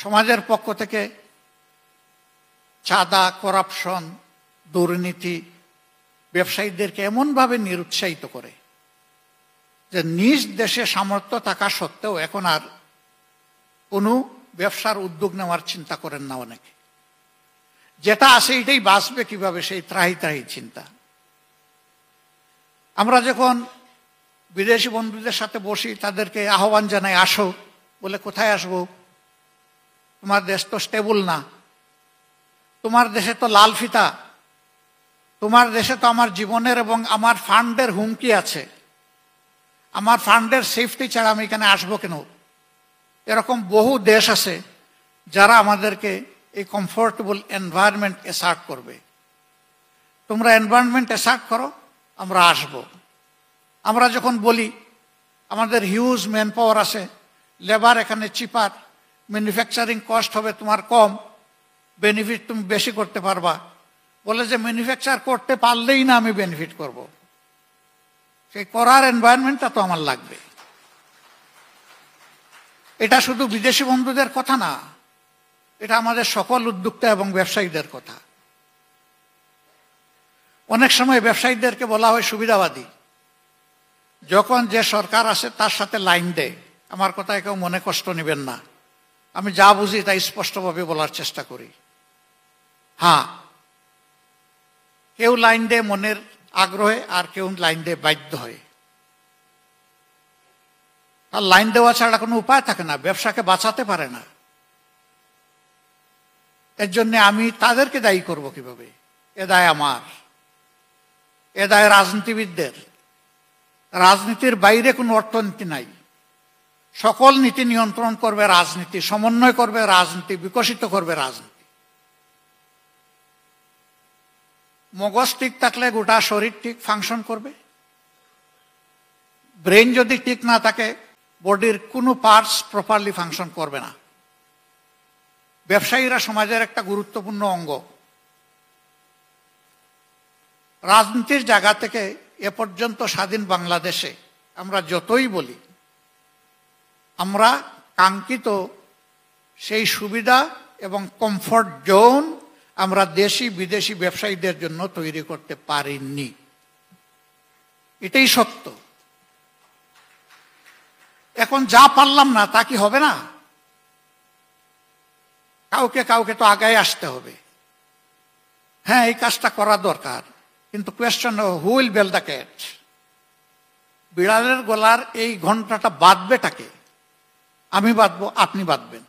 সমাজের পক্ষ থেকে চাঁদা, করাপশন, দুর্নীতি ব্যবসায়ীদেরকে এমনভাবে নিরুৎসাহিত করে যে নিজ দেশে সামর্থ্য থাকা সত্ত্বেও এখন আর কোনো ব্যবসার উদ্যোগ নেওয়ার চিন্তা করেন না অনেকে। যেটা আছে এটাই বাঁচবে কিভাবে, সেই ত্রাহি ত্রাহি চিন্তা। আমরা যখন বিদেশি বন্ধুদের সাথে বসি, তাদেরকে আহ্বান জানাই, আসো। বলে কোথায় আসবো, তোমার দেশ তো স্টেবল না, তোমার দেশে তো লাল ফিতা, তোমার দেশে তো আমার জীবনের এবং আমার ফান্ডের হুমকি আছে, আমার ফান্ডের সেফটি ছাড়া আমি এখানে আসবো কেন? এরকম বহু দেশ আছে যারা আমাদেরকে এই কমফোর্টেবল এনভায়রনমেন্ট অ্যাসার্ট করবে। তোমরা এনভায়রনমেন্ট অ্যাসার্ট করো, আমরা আসব। আমরা যখন বলি আমাদের হিউজ ম্যান পাওয়ার আছে, লেবার এখানে চিপার, ম্যানুফ্যাকচারিং কস্ট হবে তোমার কম, বেনিফিট তুমি বেশি করতে পারবা, বলে যে ম্যানুফ্যাকচার করতে পারলেই না আমি বেনিফিট করব, সেই করার এনভায়রনমেন্টটা তো আমার লাগবে। এটা শুধু বিদেশি বন্ধুদের কথা না, এটা আমাদের সকল উদ্যোক্তা এবং ব্যবসায়ীদের কথা। অনেক সময় ব্যবসায়ীদেরকে বলা হয় সুবিধাবাদী, যখন যে সরকার আসে তার সাথে লাইন দেয়। আমার কথায় কেউ মনে কষ্ট নেবেন না, আমি যা বুঝি তাই স্পষ্টভাবে বলার চেষ্টা করি। হ্যাঁ, কেউ লাইন দেয় মনের আগ্রহে, আর কেউ লাইন দেয় বাধ্য হয়ে। আর লাইন দেওয়া ছাড়া কোনো উপায় থাকে না, ব্যবসাকে বাঁচাতে পারে না। এর জন্য আমি তাদেরকে দায়ী করব কিভাবে? এ দায় আমার, এ দায় রাজনীতিবিদদের। রাজনীতির বাইরে কোনো অর্থনীতি নাই। সকল নীতি নিয়ন্ত্রণ করবে রাজনীতি, সমন্বয় করবে রাজনীতি, বিকশিত করবে রাজনীতি। মগজ ঠিক থাকলে গোটা শরীর ঠিক ফাংশন করবে। ব্রেন যদি ঠিক না থাকে, বডির কোনো পার্টস প্রপারলি ফাংশন করবে না। ব্যবসায়ীরা সমাজের একটা গুরুত্বপূর্ণ অঙ্গ। রাজনীতির জায়গা থেকে এ পর্যন্ত স্বাধীন বাংলাদেশে আমরা যতই বলি, আমরা কাঙ্ক্ষিত সেই সুবিধা এবং কমফর্ট জোন আমরা দেশি বিদেশি ব্যবসায়ীদের জন্য তৈরি করতে পারিনি। এটাই সত্য। এখন যা পারলাম না তা কি হবে না? কাউকে কাউকে তো আগায় আসতে হবে। হ্যাঁ, এই কাজটা করা দরকার, কিন্তু question who will bell the cat? বিড়ালের গলার এই ঘন্টাটা বাঁধবেটাকে? আমি বাঁধবো, আপনি বাঁধবেন।